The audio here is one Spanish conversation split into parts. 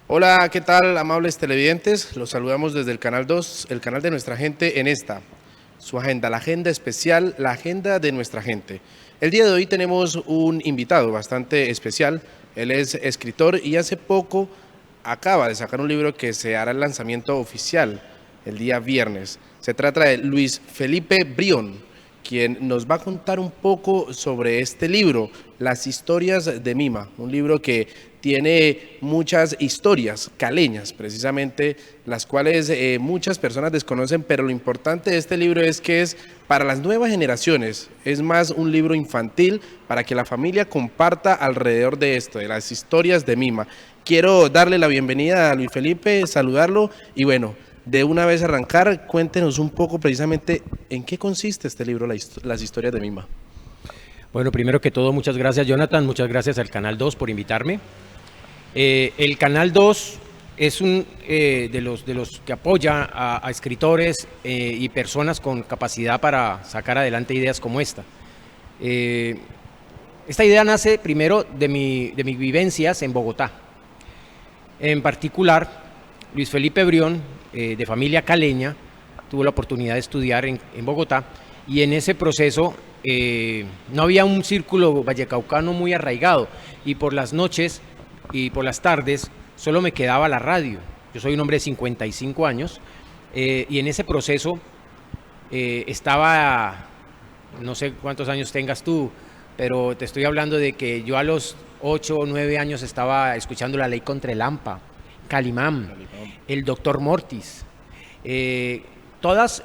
Hola, ¿qué tal, amables televidentes? Los saludamos desde el Canal 2, el canal de nuestra gente en esta, su agenda, la agenda especial, la agenda de nuestra gente. El día de hoy tenemos un invitado bastante especial. Él es escritor y hace poco acaba de sacar un libro que se hará el lanzamiento oficial el día viernes. Se trata de Luis Felipe Brión, quien nos va a contar un poco sobre este libro, Las historias de Mima, un libro que tiene muchas historias caleñas, precisamente, las cuales muchas personas desconocen, pero lo importante de este libro es que es para las nuevas generaciones, es más un libro infantil para que la familia comparta alrededor de esto, de las historias de Mima. Quiero darle la bienvenida a Luis Felipe, saludarlo y bueno, de una vez arrancar, cuéntenos un poco precisamente en qué consiste este libro, Las historias de Mima. Bueno, primero que todo, muchas gracias, Jonathan, muchas gracias al Canal 2 por invitarme. El Canal 2 es un de los que apoya a escritores y personas con capacidad para sacar adelante ideas como esta. Esta idea nace primero de mis vivencias en Bogotá. En particular, Luis Felipe Brión, de familia caleña, tuvo la oportunidad de estudiar en Bogotá, y en ese proceso no había un círculo vallecaucano muy arraigado, y por las noches y por las tardes solo me quedaba la radio. Yo soy un hombre de 55 años y en ese proceso estaba, no sé cuántos años tengas tú, pero te estoy hablando de que yo a los 8 o 9 años estaba escuchando La Ley contra el Hampa, Calimán, el Doctor Mortis, todas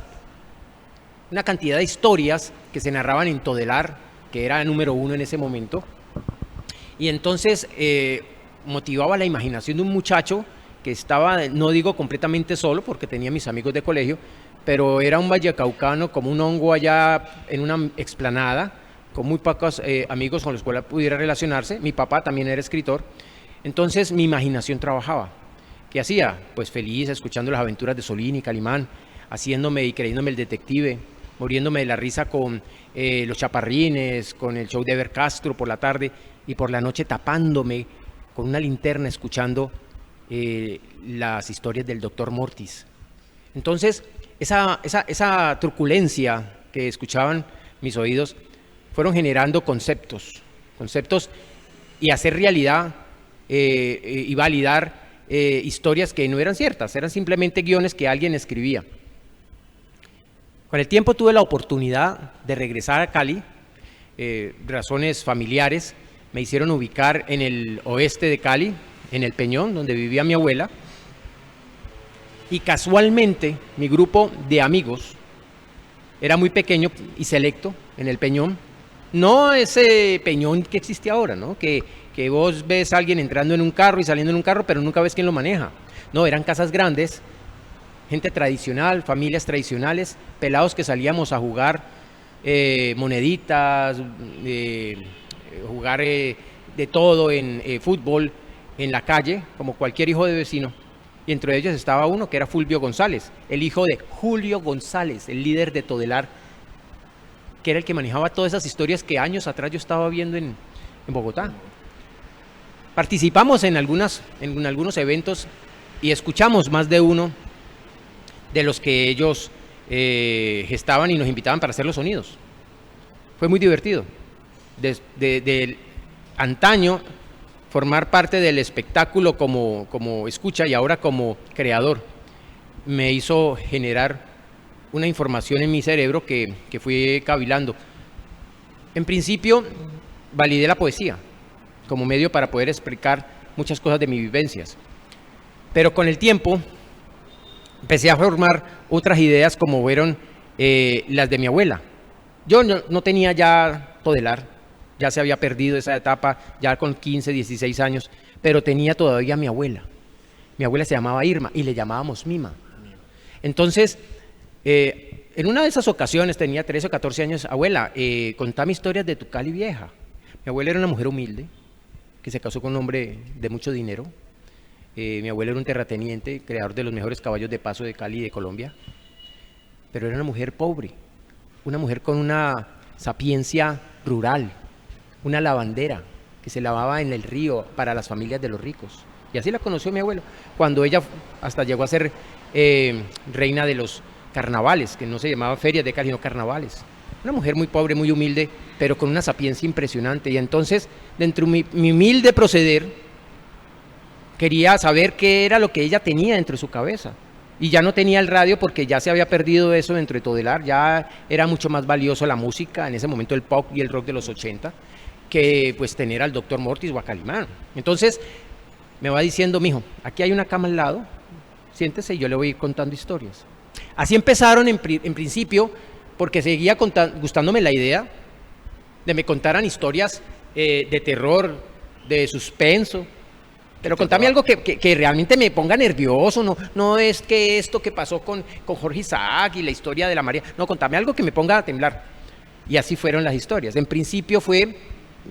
una cantidad de historias que se narraban en Todelar, que era número 1 en ese momento, y entonces motivaba la imaginación de un muchacho que estaba, no digo completamente solo, porque tenía mis amigos de colegio, pero era un vallecaucano como un hongo allá en una explanada, con muy pocos amigos con los cuales pudiera relacionarse. Mi papá también era escritor, entonces mi imaginación trabajaba. ¿Qué hacía? Pues feliz, escuchando las aventuras de Solín y Calimán, haciéndome y creyéndome el detective, muriéndome de la risa con los chaparrines, con el show de Ever Castro por la tarde, y por la noche tapándome con una linterna escuchando las historias del Doctor Mortis. Entonces, esa truculencia que escuchaban mis oídos fueron generando conceptos y hacer realidad y validar historias que no eran ciertas, eran simplemente guiones que alguien escribía. Con el tiempo tuve la oportunidad de regresar a Cali. Razones familiares me hicieron ubicar en el oeste de Cali, en El Peñón, donde vivía mi abuela. Y casualmente mi grupo de amigos era muy pequeño y selecto en El Peñón. No ese Peñón que existe ahora, ¿no? Que vos ves a alguien entrando en un carro y saliendo en un carro, pero nunca ves quién lo maneja. No, eran casas grandes, gente tradicional, familias tradicionales, pelados que salíamos a jugar moneditas, jugar de todo en fútbol en la calle, como cualquier hijo de vecino. Y entre ellos estaba uno que era Fulvio González, el hijo de Julio González, el líder de Todelar, que era el que manejaba todas esas historias que años atrás yo estaba viendo en Bogotá. Participamos en algunos eventos y escuchamos más de uno de los que ellos gestaban y nos invitaban para hacer los sonidos. Fue muy divertido. De antaño, formar parte del espectáculo como escucha y ahora como creador me hizo generar una información en mi cerebro que fui cavilando. En principio, validé la poesía como medio para poder explicar muchas cosas de mis vivencias. Pero con el tiempo empecé a formar otras ideas como fueron las de mi abuela. Yo no tenía ya Todelar, ya se había perdido esa etapa, ya con 15, 16 años, pero tenía todavía a mi abuela. Mi abuela se llamaba Irma y le llamábamos Mima. Entonces, en una de esas ocasiones, tenía 13 o 14 años, abuela, contame historias de tu Cali vieja. Mi abuela era una mujer humilde, que se casó con un hombre de mucho dinero. Mi abuelo era un terrateniente, creador de los mejores caballos de paso de Cali y de Colombia, pero era una mujer pobre, una mujer con una sapiencia rural, una lavandera que se lavaba en el río para las familias de los ricos. Y así la conoció mi abuelo, cuando ella hasta llegó a ser reina de los carnavales, que no se llamaba ferias de Cali, sino carnavales. Una mujer muy pobre, muy humilde, pero con una sapiencia impresionante. Y entonces, dentro de mi humilde proceder, quería saber qué era lo que ella tenía dentro de su cabeza. Y ya no tenía el radio porque ya se había perdido eso dentro de Todelar, ya era mucho más valioso la música, en ese momento el pop y el rock de los 80, que pues tener al Dr. Mortis o a Calimán. Entonces me va diciendo, mijo, aquí hay una cama al lado, siéntese y yo le voy a ir contando historias. Así empezaron en principio, porque seguía gustándome la idea de me contaran historias de terror, de suspenso. Pero contame algo que realmente me ponga nervioso, no es que esto que pasó con Jorge Isaac y la historia de la María, no, contame algo que me ponga a temblar. Y así fueron las historias. En principio fue,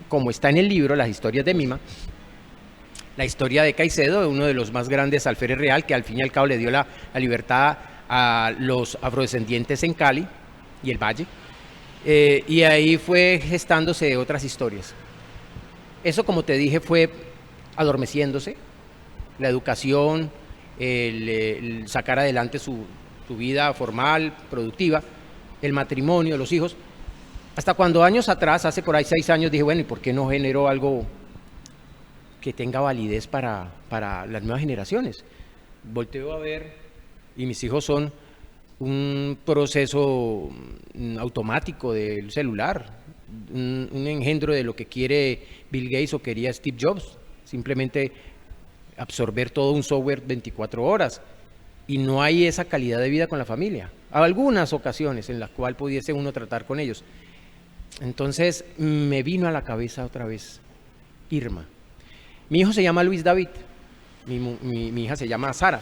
como está en el libro, las historias de Mima, la historia de Caicedo, uno de los más grandes alférez real, que al fin y al cabo le dio la libertad a los afrodescendientes en Cali y el Valle, y ahí fue gestándose otras historias. Eso, como te dije, fue adormeciéndose, la educación, el sacar adelante su vida formal, productiva, el matrimonio, los hijos, hasta cuando años atrás, hace por ahí 6 años, dije, bueno, ¿y por qué no generó algo que tenga validez para las nuevas generaciones? Volteo a ver, y mis hijos son un proceso automático del celular, un engendro de lo que quiere Bill Gates o quería Steve Jobs. Simplemente absorber todo un software 24 horas y no hay esa calidad de vida con la familia. Hay algunas ocasiones en las cuales pudiese uno tratar con ellos. Entonces me vino a la cabeza otra vez Irma. Mi hijo se llama Luis David, mi hija se llama Sara.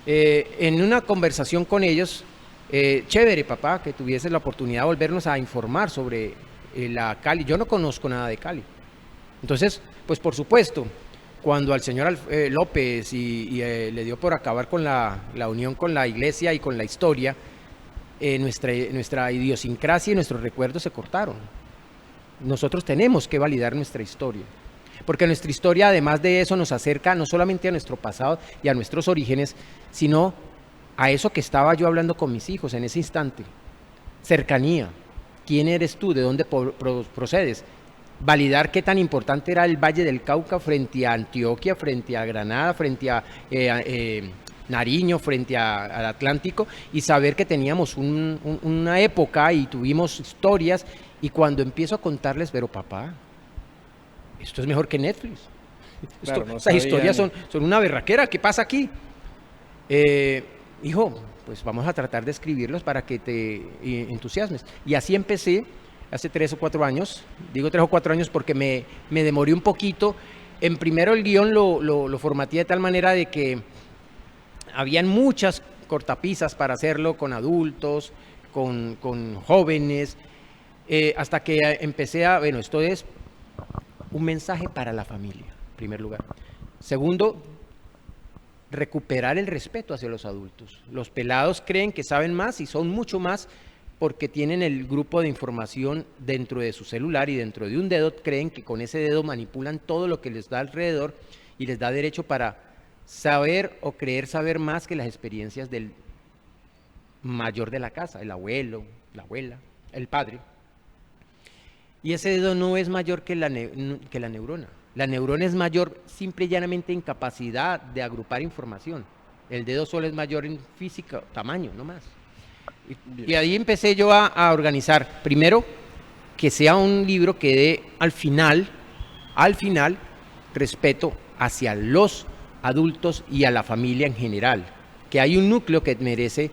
En una conversación con ellos, chévere papá, que tuviese la oportunidad de volvernos a informar sobre la Cali. Yo no conozco nada de Cali. Entonces, pues por supuesto, cuando al señor López le dio por acabar con la unión con la iglesia y con la historia, nuestra idiosincrasia y nuestros recuerdos se cortaron. Nosotros tenemos que validar nuestra historia, porque nuestra historia, además de eso, nos acerca no solamente a nuestro pasado y a nuestros orígenes, sino a eso que estaba yo hablando con mis hijos en ese instante. Cercanía. ¿Quién eres tú? ¿De dónde procedes? Validar qué tan importante era el Valle del Cauca frente a Antioquia, frente a Granada, frente a Nariño, frente al Atlántico, y saber que teníamos una época y tuvimos historias, y cuando empiezo a contarles, pero papá, esto es mejor que Netflix. Claro, no estas historias sabían. son una berraquera, ¿qué pasa aquí? Hijo, pues vamos a tratar de escribirlos para que te entusiasmes. Y así empecé. Hace 3 o 4 años, digo 3 o 4 años porque me demoré un poquito. En primero el guión lo formateé de tal manera de que habían muchas cortapisas para hacerlo con adultos, con jóvenes, hasta que empecé bueno, esto es un mensaje para la familia, en primer lugar. Segundo, recuperar el respeto hacia los adultos. Los pelados creen que saben más y son mucho más, porque tienen el grupo de información dentro de su celular y dentro de un dedo creen que con ese dedo manipulan todo lo que les da alrededor y les da derecho para saber o creer saber más que las experiencias del mayor de la casa, el abuelo, la abuela, el padre. Y ese dedo no es mayor que la neurona. La neurona es mayor simple y llanamente en capacidad de agrupar información. El dedo solo es mayor en física, tamaño, no más. Y ahí empecé yo a organizar, primero, que sea un libro que dé al final, respeto hacia los adultos y a la familia en general, que hay un núcleo que merece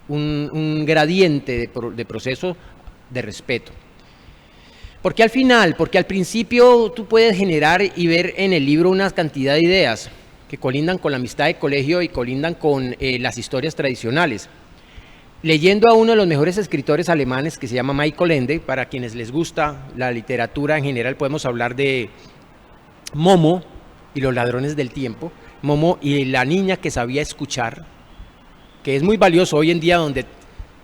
un gradiente de proceso de respeto. Porque al final, porque al principio tú puedes generar y ver en el libro una cantidad de ideas que colindan con la amistad de colegio y colindan con las historias tradicionales. Leyendo a uno de los mejores escritores alemanes que se llama Michael Ende, para quienes les gusta la literatura en general, podemos hablar de Momo y los ladrones del tiempo, Momo y la niña que sabía escuchar, que es muy valioso hoy en día donde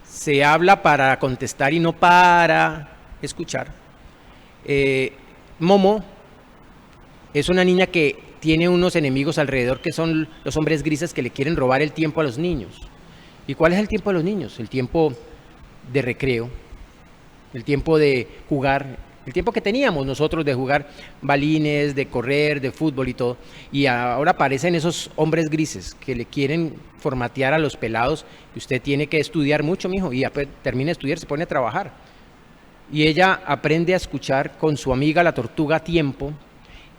se habla para contestar y no para escuchar. Momo es una niña que tiene unos enemigos alrededor que son los hombres grises que le quieren robar el tiempo a los niños. ¿Y cuál es el tiempo de los niños? El tiempo de recreo, el tiempo de jugar, el tiempo que teníamos nosotros de jugar balines, de correr, de fútbol y todo. Y ahora aparecen esos hombres grises que le quieren formatear a los pelados, que usted tiene que estudiar mucho, mijo, y termina de estudiar, se pone a trabajar. Y ella aprende a escuchar con su amiga la tortuga a tiempo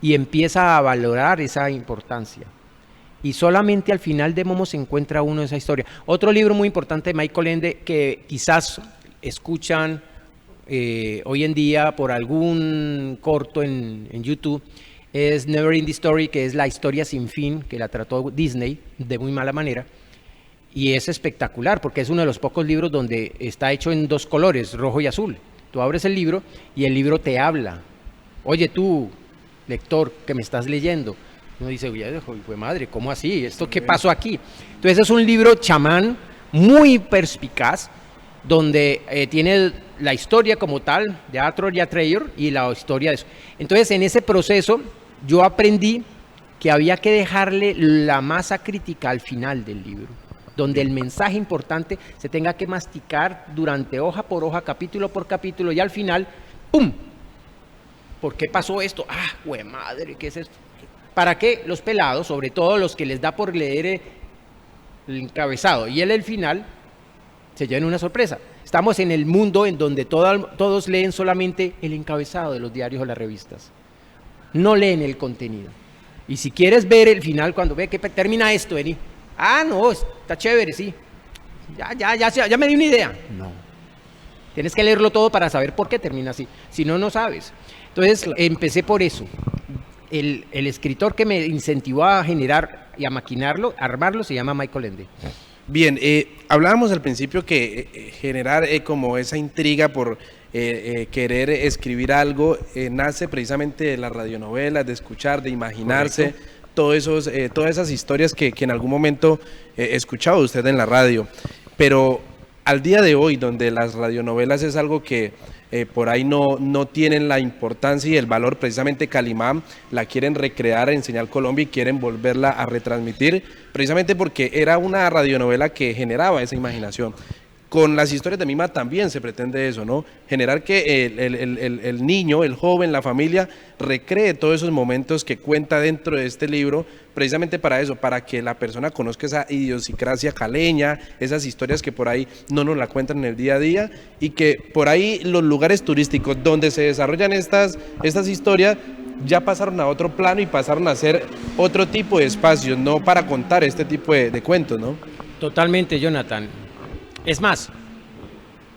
y empieza a valorar esa importancia. Y solamente al final de Momo se encuentra uno de esa historia. Otro libro muy importante de Michael Ende que quizás escuchan hoy en día por algún corto en YouTube es Never Ending Story, que es la historia sin fin, que la trató Disney de muy mala manera. Y es espectacular porque es uno de los pocos libros donde está hecho en dos colores, rojo y azul. Tú abres el libro y el libro te habla. Oye tú, lector, que me estás leyendo. Uno dice, oye, madre, ¿cómo así? ¿Esto qué pasó aquí? Entonces es un libro chamán muy perspicaz, donde tiene la historia como tal de Arthur y Atreyu y la historia de eso. Entonces en ese proceso yo aprendí que había que dejarle la masa crítica al final del libro, donde el mensaje importante se tenga que masticar durante hoja por hoja, capítulo por capítulo, y al final, ¡pum! ¿Por qué pasó esto? ¡Ah, güey madre! ¿Qué es esto? Para que los pelados, sobre todo los que les da por leer el encabezado y el final, se lleven una sorpresa. Estamos en el mundo en donde todos leen solamente el encabezado de los diarios o las revistas. No leen el contenido. Y si quieres ver el final, cuando ve que termina esto, Eri, no, está chévere, sí. Ya me di una idea. No. Tienes que leerlo todo para saber por qué termina así. Si no, no sabes. Entonces, empecé por eso. El escritor que me incentivó a generar y a maquinarlo, a armarlo, se llama Michael Ende. Bien, hablábamos al principio que generar como esa intriga por querer escribir algo nace precisamente de las radionovelas, de escuchar, de imaginarse todas esas historias que en algún momento escuchaba usted en la radio. Pero al día de hoy, donde las radionovelas es algo que por ahí no tienen la importancia y el valor, precisamente Calimán la quieren recrear en Señal Colombia y quieren volverla a retransmitir, precisamente porque era una radionovela que generaba esa imaginación. Con las historias de Mima también se pretende eso, ¿no? Generar que el niño, el joven, la familia recree todos esos momentos que cuenta dentro de este libro, precisamente para eso, para que la persona conozca esa idiosincrasia caleña, esas historias que por ahí no nos la cuentan en el día a día y que por ahí los lugares turísticos donde se desarrollan estas historias ya pasaron a otro plano y pasaron a ser otro tipo de espacios, no para contar este tipo de cuentos, ¿no? Totalmente, Jonathan. Es más,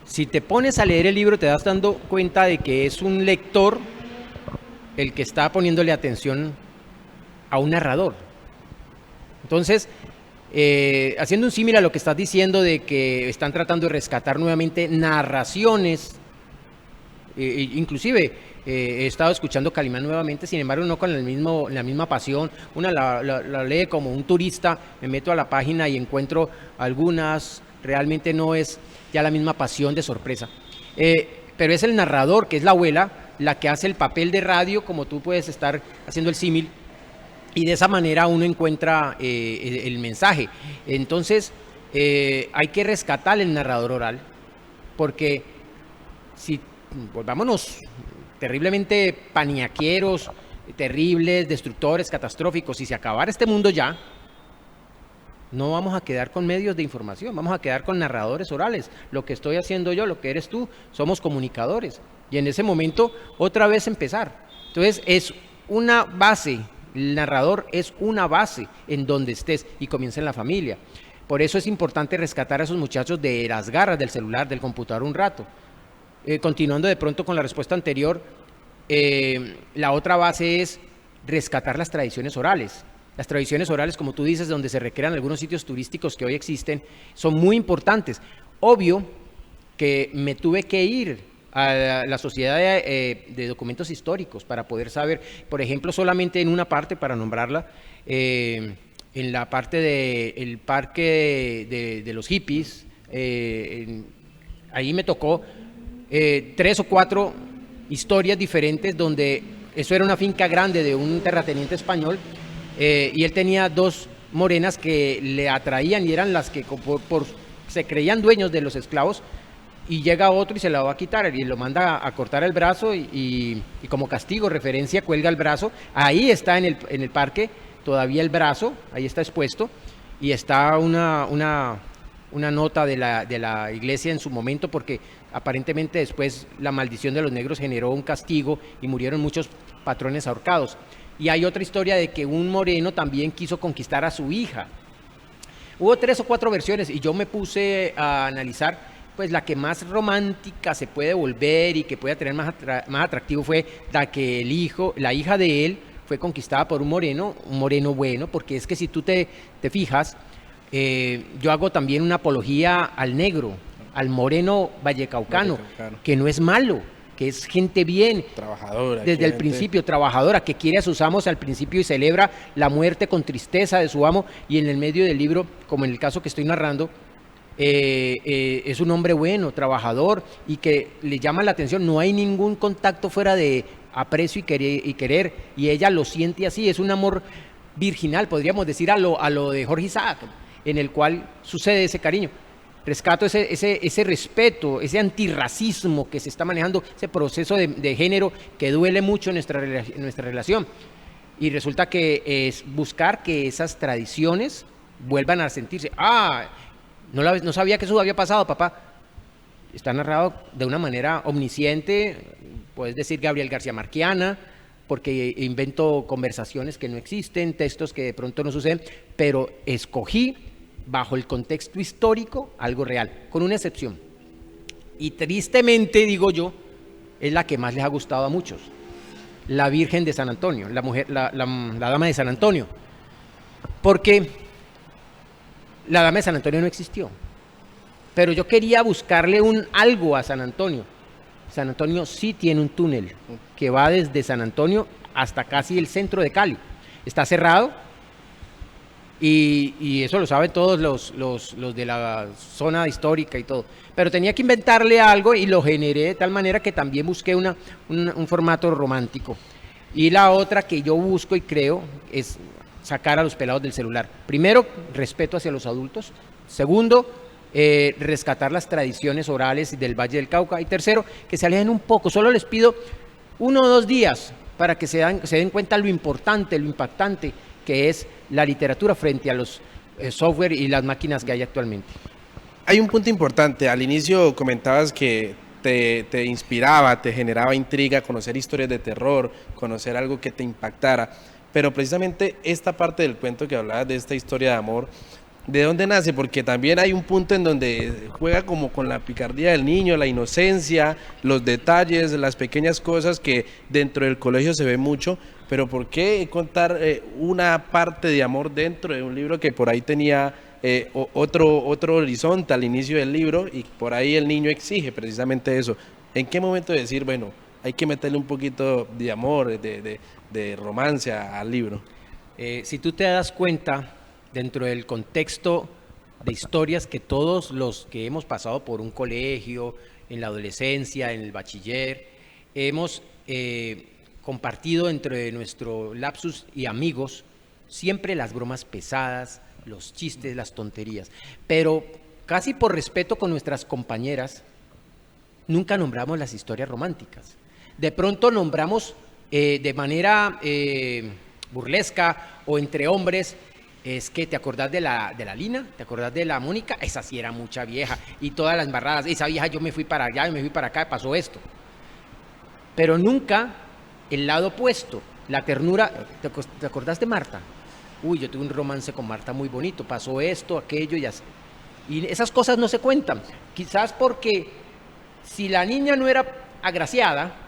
si te pones a leer el libro te das dando cuenta de que es un lector el que está poniéndole atención a un narrador. Entonces, haciendo un símil a lo que estás diciendo de que están tratando de rescatar nuevamente narraciones, inclusive he estado escuchando Calimán nuevamente, sin embargo no con la misma pasión. Una la lee como un turista, me meto a la página y encuentro algunas. Realmente no es ya la misma pasión de sorpresa. Pero es el narrador, que es la abuela, la que hace el papel de radio, como tú puedes estar haciendo el símil, y de esa manera uno encuentra el mensaje. Entonces, hay que rescatar el narrador oral, porque si volvámonos terriblemente paniaqueros, terribles, destructores, catastróficos, si se acabara este mundo ya, no vamos a quedar con medios de información, vamos a quedar con narradores orales. Lo que estoy haciendo yo, lo que eres tú, somos comunicadores. Y en ese momento, otra vez empezar. Entonces, es una base, el narrador es una base en donde estés y comienza en la familia. Por eso es importante rescatar a esos muchachos de las garras del celular, del computador un rato. Continuando de pronto con la respuesta anterior, la otra base es rescatar las tradiciones orales. Las tradiciones orales, como tú dices, donde se recrean algunos sitios turísticos que hoy existen, son muy importantes. Obvio que me tuve que ir a la Sociedad de Documentos Históricos para poder saber, por ejemplo, solamente en una parte, para nombrarla, en la parte del parque de los hippies, ahí me tocó 3 o 4 historias diferentes donde eso era una finca grande de un terrateniente español Y él tenía dos morenas que le atraían y eran las que se creían dueños de los esclavos. Y llega otro y se la va a quitar y lo manda a cortar el brazo y como castigo, referencia, cuelga el brazo. Ahí está en el parque todavía el brazo, ahí está expuesto y está una nota de la iglesia en su momento, porque aparentemente después la maldición de los negros generó un castigo y murieron muchos patrones ahorcados. Y hay otra historia de que un moreno también quiso conquistar a su hija. Hubo 3 o 4 versiones y yo me puse a analizar. Pues la que más romántica se puede volver y que puede tener más atractivo fue la que la hija de él fue conquistada por un moreno bueno, porque es que si tú te fijas, yo hago también una apología al negro, al moreno vallecaucano, que no es malo, que es gente bien, trabajadora, desde el principio, trabajadora, que quiere a sus amos al principio y celebra la muerte con tristeza de su amo, y en el medio del libro, como en el caso que estoy narrando, es un hombre bueno, trabajador y que le llama la atención. No hay ningún contacto fuera de aprecio y querer, y ella lo siente así. Es un amor virginal, podríamos decir, a lo de Jorge Isaac, en el cual sucede ese cariño. Rescato ese respeto, ese antirracismo que se está manejando, ese proceso de género que duele mucho en nuestra relación. Y resulta que es buscar que esas tradiciones vuelvan a sentirse. No sabía que eso había pasado, papá. Está narrado de una manera omnisciente, puedes decir Gabriel García Marquiana, porque invento conversaciones que no existen, textos que de pronto no suceden, pero escogí bajo el contexto histórico algo real, con una excepción. Y tristemente, digo yo, es la que más les ha gustado a muchos. La Virgen de San Antonio, la Dama de San Antonio. Porque la Dama de San Antonio no existió, pero yo quería buscarle algo a San Antonio. San Antonio sí tiene un túnel que va desde San Antonio hasta casi el centro de Cali. Está cerrado y eso lo saben todos los de la zona histórica y todo. Pero tenía que inventarle algo y lo generé de tal manera que también busqué un formato romántico. Y la otra que yo busco y creo es sacar a los pelados del celular. Primero, respeto hacia los adultos. Segundo, rescatar las tradiciones orales del Valle del Cauca. Y tercero, que se alejen un poco. Solo les pido 1 o 2 días para que se den cuenta lo importante, lo impactante que es la literatura frente a los software y las máquinas que hay actualmente. Hay un punto importante. Al inicio comentabas que te inspiraba, te generaba intriga conocer historias de terror, conocer algo que te impactara. Pero precisamente esta parte del cuento que hablabas de esta historia de amor, ¿de dónde nace? Porque también hay un punto en donde juega como con la picardía del niño, la inocencia, los detalles, las pequeñas cosas que dentro del colegio se ve mucho, pero ¿por qué contar una parte de amor dentro de un libro que por ahí tenía otro horizonte al inicio del libro y por ahí el niño exige precisamente eso? ¿En qué momento decir, bueno, hay que meterle un poquito de amor, de romance al libro? Si tú te das cuenta, dentro del contexto de historias que todos los que hemos pasado por un colegio, en la adolescencia, en el bachiller, hemos compartido entre nuestro lapsus y amigos siempre las bromas pesadas, los chistes, las tonterías. Pero casi por respeto con nuestras compañeras, nunca nombramos las historias románticas. De pronto nombramos de manera burlesca o entre hombres. Es que te acordás de la Lina, te acordás de la Mónica, esa sí era mucha vieja, y todas las embarradas, esa vieja yo me fui para allá, yo me fui para acá, pasó esto. Pero nunca el lado opuesto, la ternura. ¿Te acordás de Marta? Uy, yo tuve un romance con Marta muy bonito, pasó esto, aquello y así. Y esas cosas no se cuentan, quizás porque si la niña no era agraciada,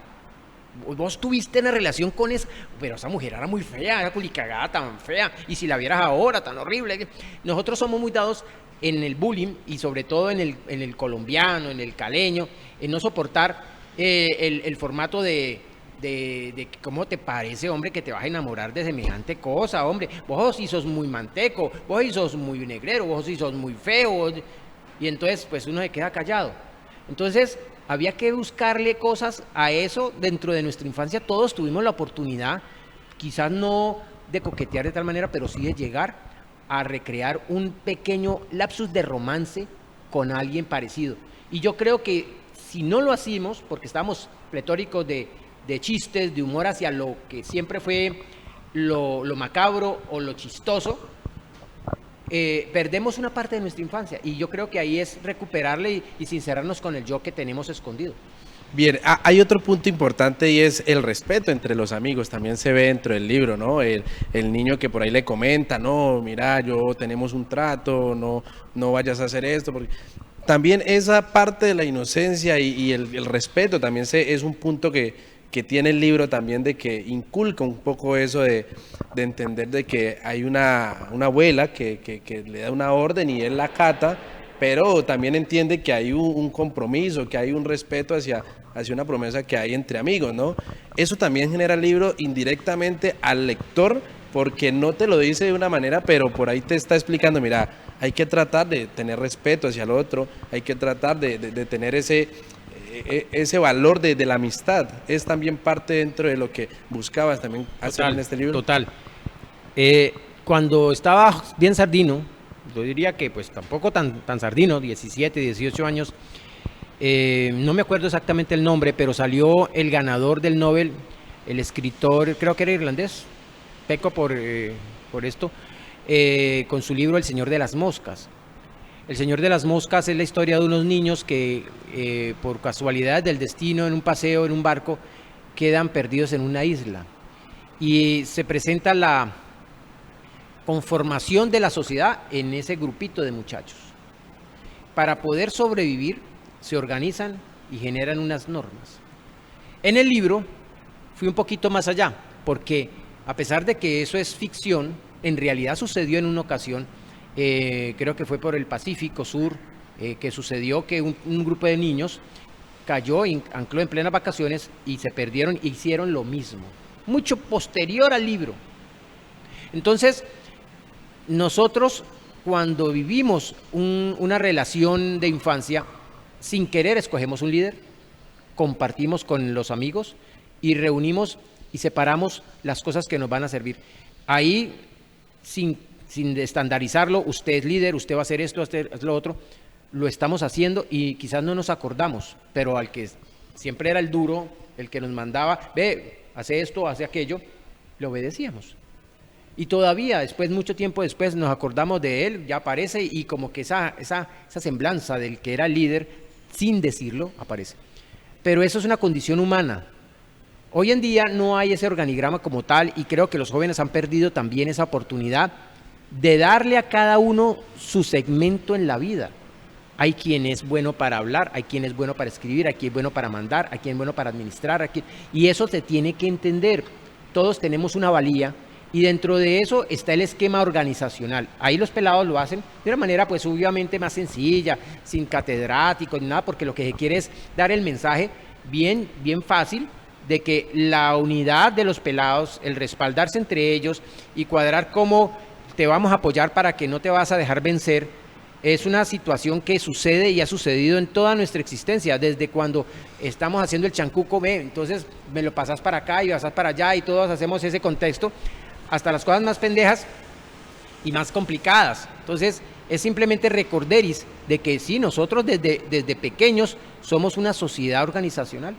vos tuviste una relación con esa, pero esa mujer era muy fea, era culicagada, tan fea, y si la vieras ahora, tan horrible. Nosotros somos muy dados en el bullying, y sobre todo en el colombiano, en el caleño, en no soportar el formato de cómo te parece, hombre, que te vas a enamorar de semejante cosa, hombre. Vos sí sos muy manteco, vos sí sos muy negrero, vos sí sos muy feo, y entonces pues uno se queda callado. Entonces había que buscarle cosas a eso. Dentro de nuestra infancia todos tuvimos la oportunidad, quizás no de coquetear de tal manera, pero sí de llegar a recrear un pequeño lapsus de romance con alguien parecido. Y yo creo que si no lo hacemos, porque estamos pletóricos de chistes, de humor hacia lo que siempre fue lo macabro o lo chistoso, perdemos una parte de nuestra infancia. Y yo creo que ahí es recuperarle y sincerarnos con el yo que tenemos escondido. Bien, hay otro punto importante y es el respeto entre los amigos. También se ve dentro del libro, ¿no? El niño que por ahí le comenta, no, mira, tenemos un trato, no vayas a hacer esto. Porque también esa parte de la inocencia y el respeto también es un punto que tiene el libro también, de que inculca un poco eso de entender de que hay una abuela que le da una orden y él la acata, pero también entiende que hay un compromiso, que hay un respeto hacia una promesa que hay entre amigos, ¿no? Eso también genera el libro indirectamente al lector, porque no te lo dice de una manera, pero por ahí te está explicando, mira, hay que tratar de tener respeto hacia el otro, hay que tratar de tener ese valor de la amistad. Es también parte dentro de lo que buscabas también hacer en este libro. Total. Cuando estaba bien sardino, yo diría que pues tampoco tan sardino, 17, 18 años, no me acuerdo exactamente el nombre, pero salió el ganador del Nobel, el escritor, creo que era irlandés, peco por esto, con su libro El Señor de las Moscas. El Señor de las Moscas es la historia de unos niños que por casualidad del destino, en un paseo, en un barco, quedan perdidos en una isla. Y se presenta la conformación de la sociedad en ese grupito de muchachos. Para poder sobrevivir, se organizan y generan unas normas. En el libro fui un poquito más allá, porque a pesar de que eso es ficción, en realidad sucedió en una ocasión, creo que fue por el Pacífico Sur, que sucedió que un grupo de niños cayó, ancló en plenas vacaciones y se perdieron e hicieron lo mismo, mucho posterior al libro. Entonces, nosotros cuando vivimos una relación de infancia, sin querer escogemos un líder, compartimos con los amigos y reunimos y separamos las cosas que nos van a servir. Ahí, sin estandarizarlo, usted es líder, usted va a hacer esto, usted es lo otro, lo estamos haciendo y quizás no nos acordamos, pero al que siempre era el duro, el que nos mandaba, ve, hace esto, hace aquello, le obedecíamos. Y todavía, después, mucho tiempo después, nos acordamos de él, ya aparece y como que esa semblanza del que era el líder, sin decirlo, aparece. Pero eso es una condición humana. Hoy en día no hay ese organigrama como tal y creo que los jóvenes han perdido también esa oportunidad de darle a cada uno su segmento en la vida. Hay quien es bueno para hablar, hay quien es bueno para escribir, hay quien es bueno para mandar, hay quien es bueno para administrar, y eso se tiene que entender. Todos tenemos una valía y dentro de eso está el esquema organizacional. Ahí los pelados lo hacen de una manera pues obviamente más sencilla, sin catedráticos ni nada, porque lo que se quiere es dar el mensaje bien fácil de que la unidad de los pelados, el respaldarse entre ellos y cuadrar cómo te vamos a apoyar para que no te vas a dejar vencer, es una situación que sucede y ha sucedido en toda nuestra existencia, desde cuando estamos haciendo el chancuco, entonces me lo pasas para acá y pasas para allá y todos hacemos ese contexto, hasta las cosas más pendejas y más complicadas. Entonces es simplemente recorderis de que sí, nosotros desde pequeños somos una sociedad organizacional.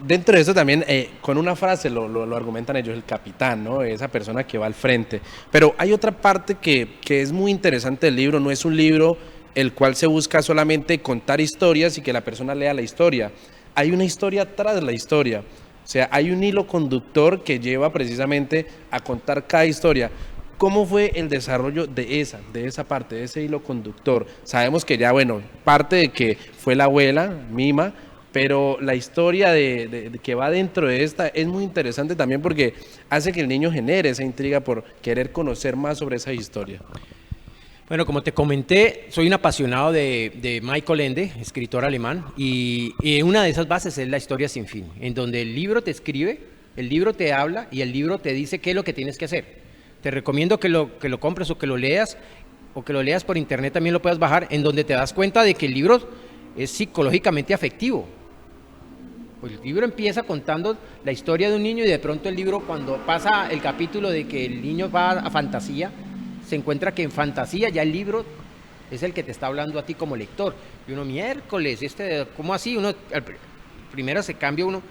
Dentro de eso también, con una frase lo argumentan ellos, el capitán, ¿no? Esa persona que va al frente. Pero hay otra parte que es muy interesante del libro. No es un libro el cual se busca solamente contar historias y que la persona lea la historia. Hay una historia tras la historia. O sea, hay un hilo conductor que lleva precisamente a contar cada historia. ¿Cómo fue el desarrollo de esa parte, de ese hilo conductor? Sabemos que ya, bueno, parte de que fue la abuela, Mima, pero la historia de que va dentro de esta es muy interesante también porque hace que el niño genere esa intriga por querer conocer más sobre esa historia. Bueno, como te comenté, soy un apasionado de Michael Ende, escritor alemán, y una de esas bases es la historia sin fin, en donde el libro te escribe, el libro te habla y el libro te dice qué es lo que tienes que hacer. Te recomiendo que lo compres o que lo leas por internet, también lo puedas bajar, en donde te das cuenta de que el libro es psicológicamente afectivo. Pues el libro empieza contando la historia de un niño y de pronto el libro, cuando pasa el capítulo de que el niño va a fantasía, se encuentra que en fantasía ya el libro es el que te está hablando a ti como lector. Y uno, miércoles, ¿cómo así? Uno, primero se cambia uno,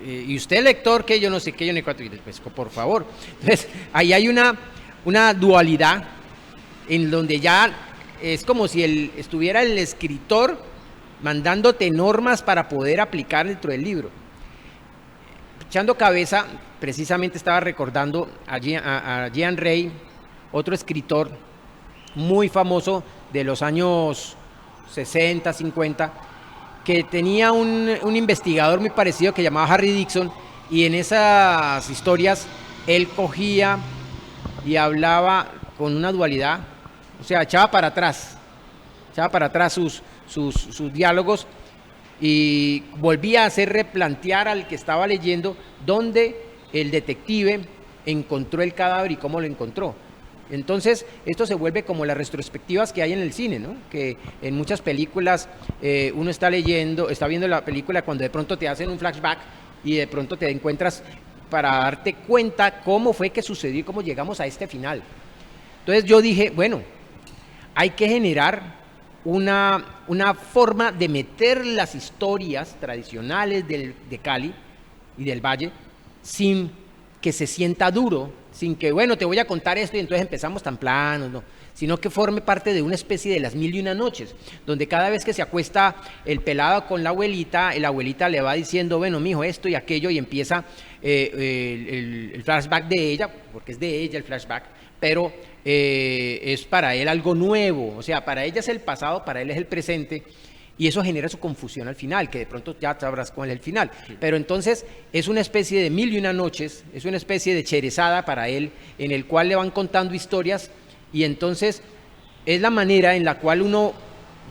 y usted lector, que yo no sé qué, yo no sé cuánto, y después, por favor. Entonces, ahí hay una dualidad en donde ya es como si estuviera el escritor mandándote normas para poder aplicar dentro del libro. Echando cabeza, precisamente estaba recordando a Jean Rey, otro escritor muy famoso de los años 60, 50, que tenía un investigador muy parecido que llamaba Harry Dixon, y en esas historias él cogía y hablaba con una dualidad, o sea, echaba para atrás sus diálogos y volvía a hacer replantear al que estaba leyendo dónde el detective encontró el cadáver y cómo lo encontró. Entonces, esto se vuelve como las retrospectivas que hay en el cine, ¿no? Que en muchas películas uno está viendo la película cuando de pronto te hacen un flashback y de pronto te encuentras para darte cuenta cómo fue que sucedió y cómo llegamos a este final. Entonces yo dije, bueno, hay que generar una forma de meter las historias tradicionales de Cali y del Valle sin que se sienta duro, sin que, bueno, te voy a contar esto y entonces empezamos tan planos, no, sino que forme parte de una especie de las 1001 noches, donde cada vez que se acuesta el pelado con la abuelita le va diciendo, bueno, mijo, esto y aquello, y empieza el flashback de ella, porque es de ella el flashback, pero es para él algo nuevo, o sea, para ella es el pasado, para él es el presente, y eso genera su confusión al final, que de pronto ya sabrás cuál es el final. Sí. Pero entonces es una especie de 1001 noches, es una especie de Cherezada para él, en el cual le van contando historias, y entonces es la manera en la cual uno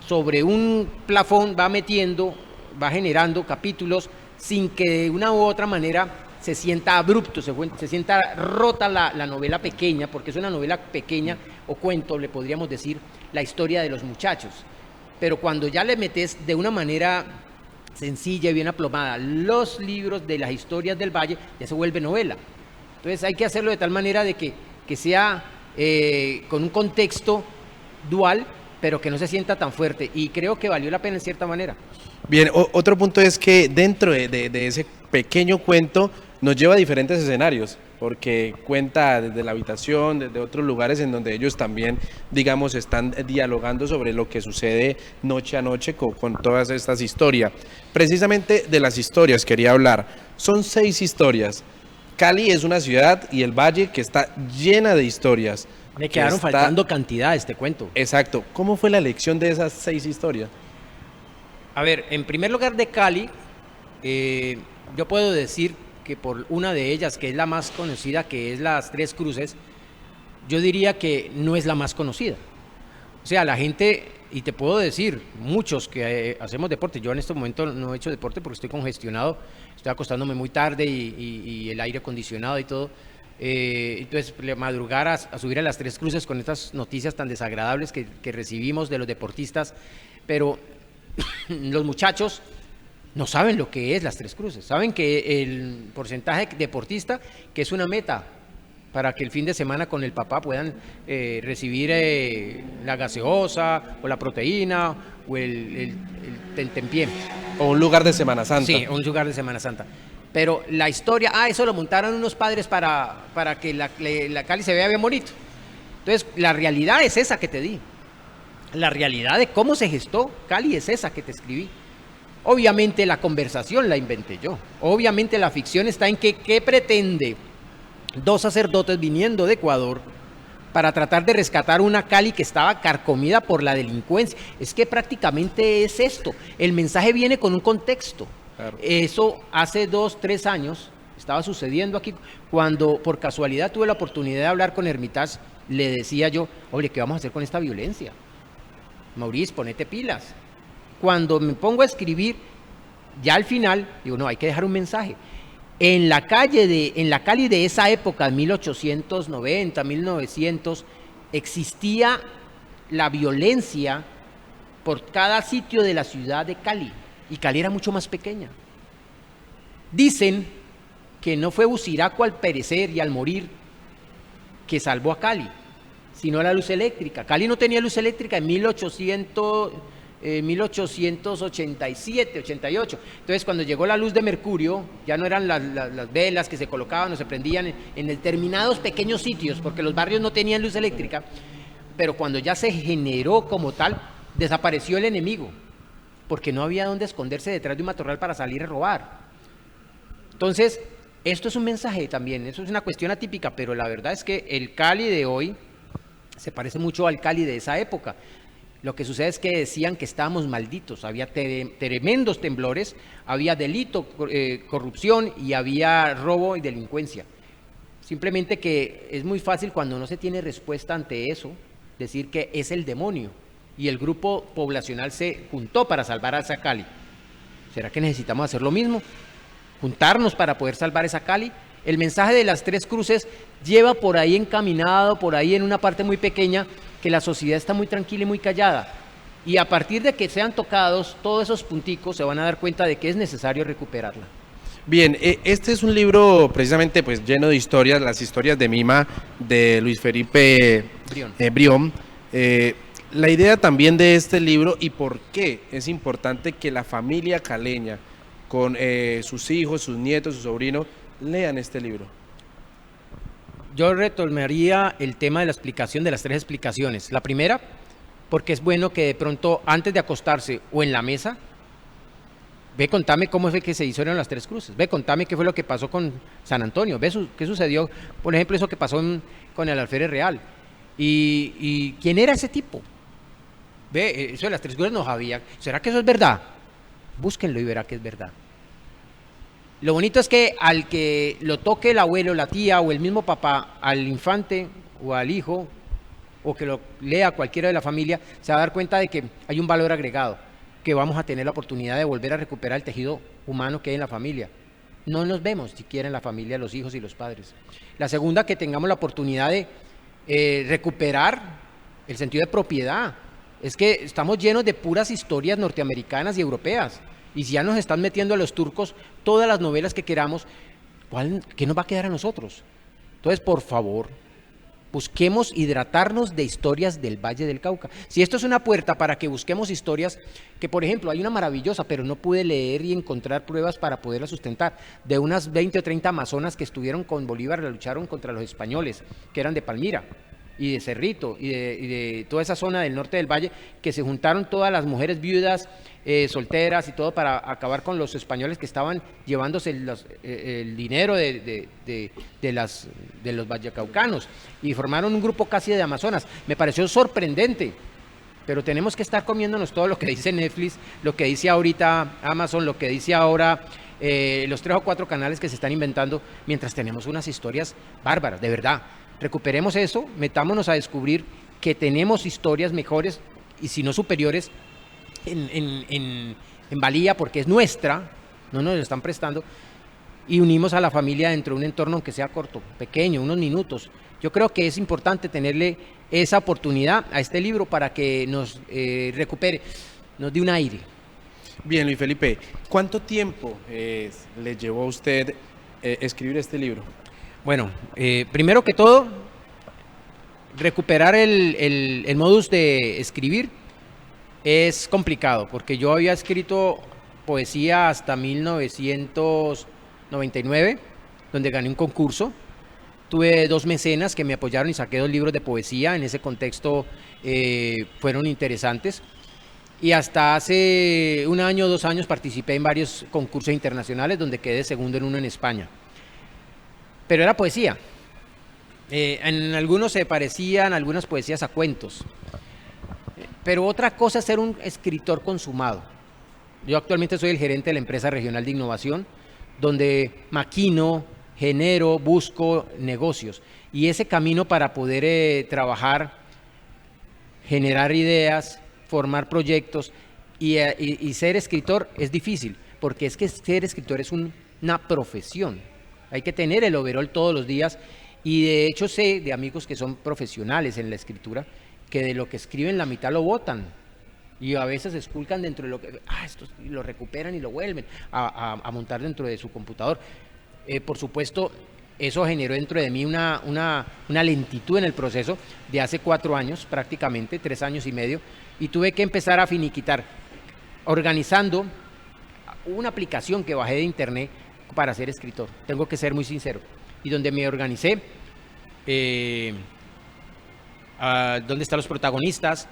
sobre un plafón va generando capítulos sin que de una u otra manera se sienta abrupto, se sienta rota la novela pequeña, porque es una novela pequeña o cuento, le podríamos decir, la historia de los muchachos. Pero cuando ya le metes de una manera sencilla y bien aplomada los libros de las historias del Valle, ya se vuelve novela. Entonces hay que hacerlo de tal manera de que sea con un contexto dual, pero que no se sienta tan fuerte. Y creo que valió la pena en cierta manera. Bien, otro punto es que dentro de ese pequeño cuento nos lleva a diferentes escenarios, porque cuenta desde la habitación, desde otros lugares en donde ellos también, digamos, están dialogando sobre lo que sucede noche a noche con todas estas historias. Precisamente de las historias quería hablar. Son 6 historias. Cali es una ciudad y el Valle que está llena de historias. Me quedaron faltando cantidades, te cuento. Exacto. ¿Cómo fue la elección de esas 6 historias? A ver, en primer lugar de Cali, yo puedo decir que por una de ellas, que es la más conocida, que es Las Tres Cruces, yo diría que no es la más conocida. O sea, la gente, y te puedo decir, muchos que hacemos deporte, yo en este momento no he hecho deporte porque estoy congestionado, estoy acostándome muy tarde y el aire acondicionado y todo, entonces madrugar a subir a Las Tres Cruces con estas noticias tan desagradables que recibimos de los deportistas, pero los muchachos no saben lo que es Las Tres Cruces, saben que el porcentaje deportista, que es una meta para que el fin de semana con el papá puedan recibir la gaseosa o la proteína o el tentempié. O un lugar de Semana Santa. Sí, un lugar de Semana Santa. Pero la historia, eso lo montaron unos padres para que la Cali se vea bien bonito. Entonces, la realidad es esa que te di. La realidad de cómo se gestó Cali es esa que te escribí. Obviamente la conversación la inventé yo. Obviamente la ficción está en que ¿qué pretende 2 sacerdotes viniendo de Ecuador para tratar de rescatar una Cali que estaba carcomida por la delincuencia? Es que prácticamente es esto. El mensaje viene con un contexto. Claro. Eso hace 2, 3 años estaba sucediendo aquí. Cuando por casualidad tuve la oportunidad de hablar con Hermitage, le decía yo, oye, ¿qué vamos a hacer con esta violencia? Maurice, ponete pilas. Cuando me pongo a escribir, ya al final, digo, no, hay que dejar un mensaje. En la Cali de esa época, 1890, 1900, existía la violencia por cada sitio de la ciudad de Cali. Y Cali era mucho más pequeña. Dicen que no fue Buciraco al perecer y al morir que salvó a Cali, sino la luz eléctrica. Cali no tenía luz eléctrica en 1887, 88. Entonces, cuando llegó la luz de mercurio, ya no eran las velas que se colocaban o se prendían en determinados pequeños sitios, porque los barrios no tenían luz eléctrica, pero cuando ya se generó como tal, desapareció el enemigo, porque no había dónde esconderse detrás de un matorral para salir a robar. Entonces, esto es un mensaje también, eso es una cuestión atípica, pero la verdad es que el Cali de hoy se parece mucho al Cali de esa época. Lo que sucede es que decían que estábamos malditos, había tremendos temblores, había delito, corrupción y había robo y delincuencia. Simplemente que es muy fácil cuando no se tiene respuesta ante eso, decir que es el demonio y el grupo poblacional se juntó para salvar a esa Cali. ¿Será que necesitamos hacer lo mismo? Juntarnos para poder salvar esa Cali. El mensaje de las tres cruces lleva por ahí encaminado, por ahí en una parte muy pequeña, que la sociedad está muy tranquila y muy callada. Y a partir de que sean tocados todos esos punticos, se van a dar cuenta de que es necesario recuperarla. Bien, este es un libro precisamente pues lleno de historias, las historias de Mima, de Luis Felipe Brión. La idea también de este libro y por qué es importante que la familia caleña, con sus hijos, sus nietos, sus sobrinos, lean este libro. Yo retomaría el tema de la explicación de las tres explicaciones. La primera, porque es bueno que de pronto antes de acostarse o en la mesa, ve, contame cómo fue que se hicieron las tres cruces, ve, contame qué fue lo que pasó con San Antonio, ve qué sucedió, por ejemplo, eso que pasó con el alférez real, y quién era ese tipo, ve, eso de las tres cruces no sabía, ¿será que eso es verdad? Búsquenlo y verá que es verdad. Lo bonito es que al que lo toque el abuelo, la tía o el mismo papá, al infante o al hijo, o que lo lea cualquiera de la familia, se va a dar cuenta de que hay un valor agregado, que vamos a tener la oportunidad de volver a recuperar el tejido humano que hay en la familia. No nos vemos siquiera en la familia, los hijos y los padres. La segunda, que tengamos la oportunidad de recuperar el sentido de propiedad. Es que estamos llenos de puras historias norteamericanas y europeas. Y si ya nos están metiendo a los turcos todas las novelas que queramos, ¿qué nos va a quedar a nosotros? Entonces, por favor, busquemos hidratarnos de historias del Valle del Cauca. Si esto es una puerta para que busquemos historias, que por ejemplo hay una maravillosa, pero no pude leer y encontrar pruebas para poderla sustentar, de unas 20 o 30 amazonas que estuvieron con Bolívar, lucharon contra los españoles, que eran de Palmira y de Cerrito y de toda esa zona del norte del valle, que se juntaron todas las mujeres viudas, solteras y todo para acabar con los españoles que estaban llevándose el dinero de los vallecaucanos, y formaron un grupo casi de amazonas. Me pareció sorprendente, pero tenemos que estar comiéndonos todo lo que dice Netflix, lo que dice ahorita Amazon, lo que dice ahora los 3 o 4 canales que se están inventando, mientras tenemos unas historias bárbaras, de verdad. Recuperemos eso, metámonos a descubrir que tenemos historias mejores y si no superiores en valía, porque es nuestra, no nos lo están prestando, y unimos a la familia dentro de un entorno aunque sea corto, pequeño, unos minutos. Yo creo que es importante tenerle esa oportunidad a este libro para que nos recupere, nos dé un aire. Bien, Luis Felipe, ¿cuánto tiempo le llevó a usted escribir este libro? Bueno, primero que todo, recuperar el modus de escribir es complicado, porque yo había escrito poesía hasta 1999, donde gané un concurso. Tuve 2 mecenas que me apoyaron y saqué 2 libros de poesía. En ese contexto fueron interesantes. Y hasta hace 1 año o 2 años participé en varios concursos internacionales, donde quedé segundo en uno en España. Pero era poesía. En algunos se parecían algunas poesías a cuentos. Pero otra cosa es ser un escritor consumado. Yo actualmente soy el gerente de la empresa regional de innovación, donde maquino, genero, busco negocios. Y ese camino para poder trabajar, generar ideas, formar proyectos y ser escritor es difícil, porque es que ser escritor es una profesión. Hay que tener el overol todos los días, y de hecho sé de amigos que son profesionales en la escritura, que de lo que escriben la mitad lo botan, y a veces esculcan dentro de lo que, esto lo recuperan y lo vuelven a montar dentro de su computador. Por supuesto, eso generó dentro de mí una lentitud en el proceso de hace 4 años, prácticamente 3 años y medio, y tuve que empezar a finiquitar, organizando una aplicación que bajé de internet para ser escritor, tengo que ser muy sincero, y donde me organicé, dónde están los protagonistas,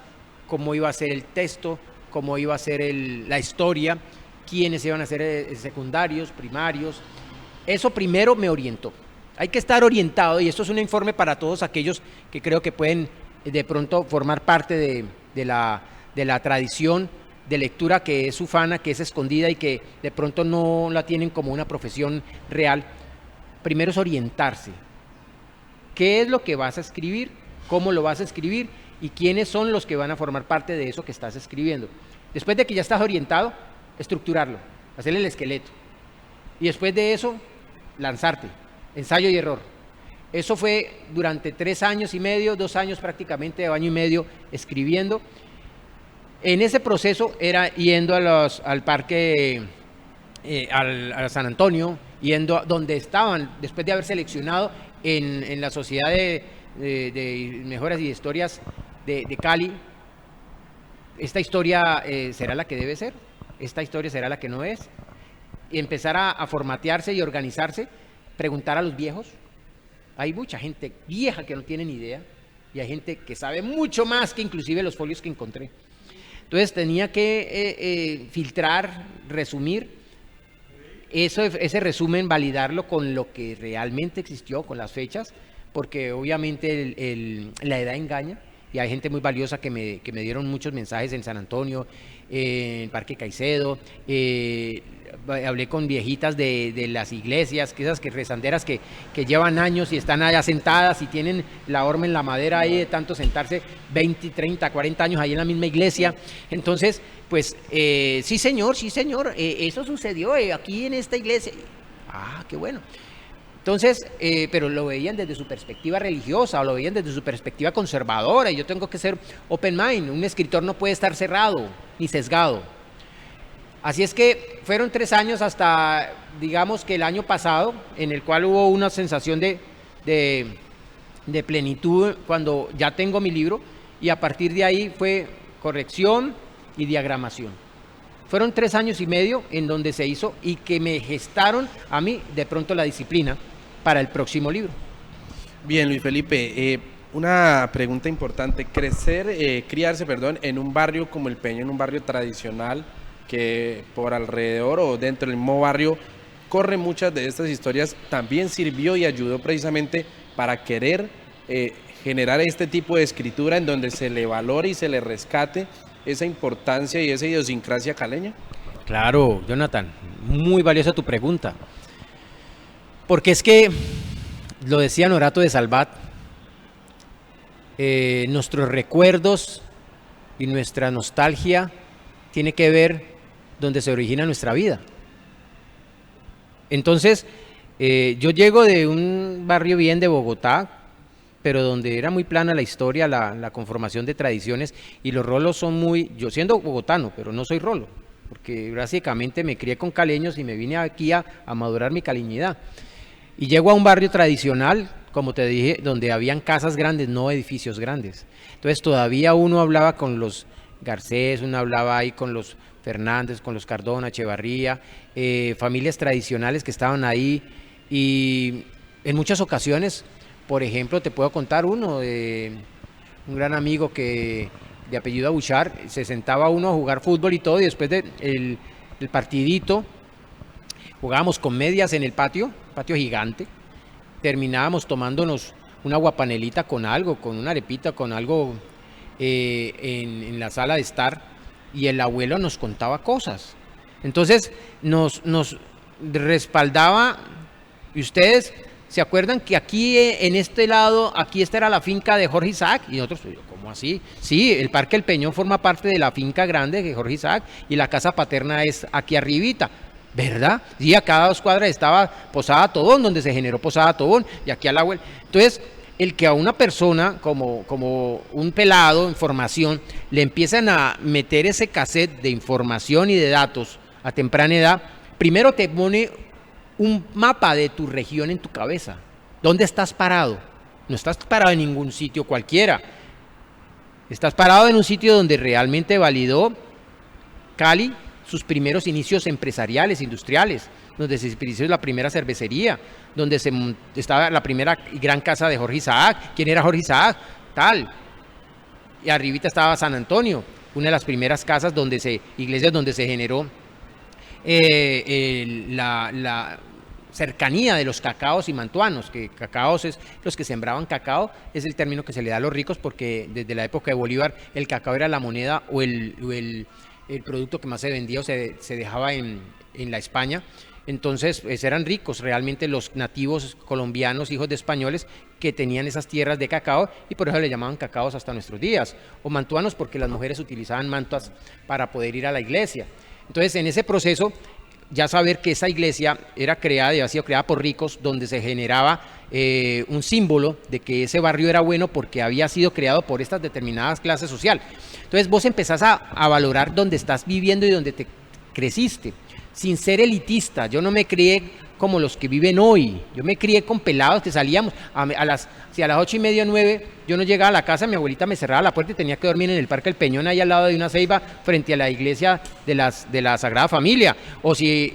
cómo iba a ser el texto, cómo iba a ser la historia, quiénes iban a ser secundarios, primarios. Eso primero me orientó. Hay que estar orientado, y esto es un informe para todos aquellos que creo que pueden de pronto formar parte de la tradición de lectura que es ufana, que es escondida y que de pronto no la tienen como una profesión real. Primero es orientarse. ¿Qué es lo que vas a escribir? ¿Cómo lo vas a escribir? ¿Y quiénes son los que van a formar parte de eso que estás escribiendo? Después de que ya estás orientado, estructurarlo, hacerle el esqueleto. Y después de eso, lanzarte, ensayo y error. Eso fue durante 3 años y medio, 2 años prácticamente, año y medio escribiendo. En ese proceso era yendo al parque, a San Antonio, yendo a donde estaban, después de haber seleccionado en la Sociedad de Mejoras y Historias de Cali. Esta historia será la que debe ser, esta historia será la que no es. Y empezar a formatearse y organizarse, preguntar a los viejos. Hay mucha gente vieja que no tiene ni idea, y hay gente que sabe mucho más que inclusive los folios que encontré. Entonces tenía que filtrar, resumir, ese resumen validarlo con lo que realmente existió, con las fechas, porque obviamente la edad engaña, y hay gente muy valiosa que me dieron muchos mensajes en San Antonio, en Parque Caicedo. Hablé con viejitas de las iglesias, esas rezanderas que llevan años y están allá sentadas y tienen la horma en la madera ahí de tanto sentarse 20, 30, 40 años ahí en la misma iglesia. Entonces, pues, sí señor, eso sucedió aquí en esta iglesia. Qué bueno. Entonces, pero lo veían desde su perspectiva religiosa, o lo veían desde su perspectiva conservadora, y yo tengo que ser open mind. Un escritor no puede estar cerrado ni sesgado. Así es que fueron 3 años hasta, digamos que el año pasado, en el cual hubo una sensación de plenitud cuando ya tengo mi libro, y a partir de ahí fue corrección y diagramación. Fueron 3 años y medio en donde se hizo, y que me gestaron a mí de pronto la disciplina para el próximo libro. Bien, Luis Felipe, una pregunta importante. Criarse en un barrio como El Peño, en un barrio tradicional, que por alrededor o dentro del mismo barrio corren muchas de estas historias, también sirvió y ayudó precisamente para querer generar este tipo de escritura en donde se le valore y se le rescate esa importancia y esa idiosincrasia caleña. Claro, Jonathan, muy valiosa tu pregunta, porque es que, lo decía Norato de Salvat, nuestros recuerdos y nuestra nostalgia tiene que ver donde se origina nuestra vida. Entonces, yo llego de un barrio bien de Bogotá, pero donde era muy plana la historia, la conformación de tradiciones, y los rolos son yo siendo bogotano, pero no soy rolo, porque básicamente me crié con caleños y me vine aquí a madurar mi caleñidad. Y llego a un barrio tradicional, como te dije, donde habían casas grandes, no edificios grandes. Entonces todavía uno hablaba con los Garcés, uno hablaba ahí con los Fernández, con los Cardona, Echevarría, familias tradicionales que estaban ahí, y en muchas ocasiones, por ejemplo, te puedo contar uno de un gran amigo de apellido Abuchar. Se sentaba uno a jugar fútbol y todo, y después del partidito jugábamos con medias en el patio gigante, terminábamos tomándonos una guapanelita con algo, con una arepita, con algo en la sala de estar, y el abuelo nos contaba cosas. Entonces nos respaldaba. Y ustedes se acuerdan que aquí en este lado, aquí esta era la finca de Jorge Isaac, y nosotros, ¿cómo así? Sí, el Parque El Peñón forma parte de la finca grande de Jorge Isaac, y la casa paterna es aquí arribita, ¿verdad? Sí, a cada 2 cuadras estaba Posada Tobón, donde se generó Posada Tobón, y aquí al abuelo. Entonces, el que a una persona como un pelado en formación le empiezan a meter ese cassette de información y de datos a temprana edad, primero te pone un mapa de tu región en tu cabeza. ¿Dónde estás parado? No estás parado en ningún sitio cualquiera. Estás parado en un sitio donde realmente validó Cali sus primeros inicios empresariales, industriales, donde se inició la primera cervecería, donde estaba la primera gran casa de Jorge Isaac. ¿Quién era Jorge Isaac? Tal. Y arribita estaba San Antonio, una de las primeras casas iglesias donde se generó la cercanía de los cacaos y mantuanos, que cacaos es los que sembraban cacao, es el término que se le da a los ricos, porque desde la época de Bolívar el cacao era la moneda o el producto que más se vendía o se dejaba en la España. Entonces eran ricos realmente los nativos colombianos, hijos de españoles, que tenían esas tierras de cacao, y por eso le llamaban cacaos hasta nuestros días, o mantuanos porque las mujeres utilizaban mantas para poder ir a la iglesia. Entonces en ese proceso, ya saber que esa iglesia era creada y había sido creada por ricos, donde se generaba un símbolo de que ese barrio era bueno porque había sido creado por estas determinadas clases sociales. Entonces vos empezás a valorar dónde estás viviendo y dónde te creciste, sin ser elitista. Yo no me crié como los que viven hoy, yo me crié con pelados que salíamos a las 8:30, 9, yo no llegaba a la casa, mi abuelita me cerraba la puerta y tenía que dormir en el Parque El Peñón, ahí al lado de una ceiba, frente a la iglesia de la Sagrada Familia. O si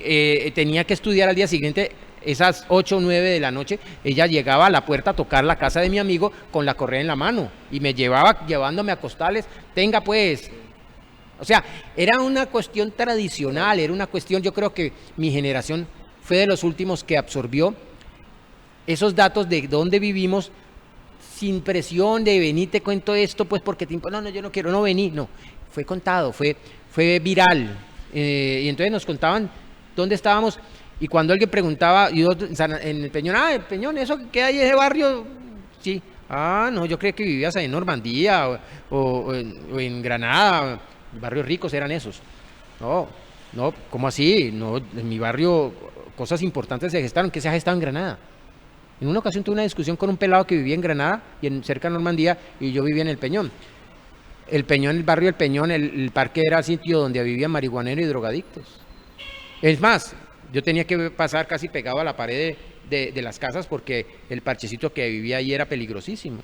tenía que estudiar al día siguiente, esas 8 o 9 de la noche, ella llegaba a la puerta a tocar la casa de mi amigo con la correa en la mano, y me llevándome a costales, tenga pues. O sea, era una cuestión tradicional, era una cuestión, yo creo que mi generación fue de los últimos que absorbió esos datos de dónde vivimos, sin presión de vení, te cuento esto, pues porque no, yo no quiero, no vení, no, fue contado, fue viral, y entonces nos contaban dónde estábamos, y cuando alguien preguntaba, yo en el Peñón, el Peñón, ¿eso que hay en ese barrio? Sí, no, yo creía que vivías ahí en Normandía o en Granada, barrios ricos eran esos. No, ¿cómo así? No, en mi barrio cosas importantes se gestaron. ¿Qué se ha gestado en Granada? En una ocasión tuve una discusión con un pelado que vivía en Granada y cerca de Normandía, y yo vivía en el Peñón. El Peñón, el barrio del Peñón, el parque era el sitio donde vivían marihuaneros y drogadictos. Es más, yo tenía que pasar casi pegado a la pared de las casas porque el parchecito que vivía ahí era peligrosísimo.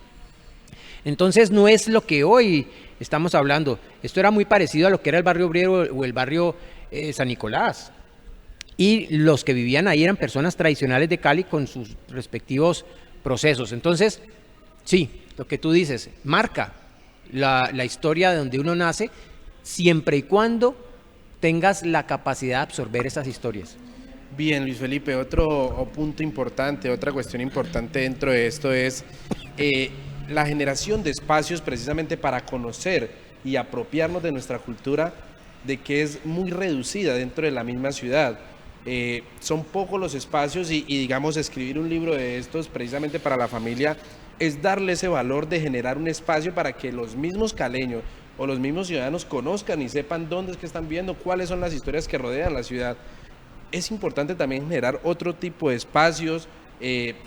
Entonces no es lo que hoy estamos hablando. Esto era muy parecido a lo que era el barrio obrero o el barrio San Nicolás. Y los que vivían ahí eran personas tradicionales de Cali con sus respectivos procesos. Entonces, sí, lo que tú dices, marca la historia de donde uno nace, siempre y cuando tengas la capacidad de absorber esas historias. Bien, Luis Felipe, otro punto importante, otra cuestión importante dentro de esto es la generación de espacios precisamente para conocer y apropiarnos de nuestra cultura, de que es muy reducida dentro de la misma ciudad. Son pocos los espacios y digamos, escribir un libro de estos precisamente para la familia es darle ese valor de generar un espacio para que los mismos caleños o los mismos ciudadanos conozcan y sepan dónde es que están viendo, cuáles son las historias que rodean la ciudad. Es importante también generar otro tipo de espacios,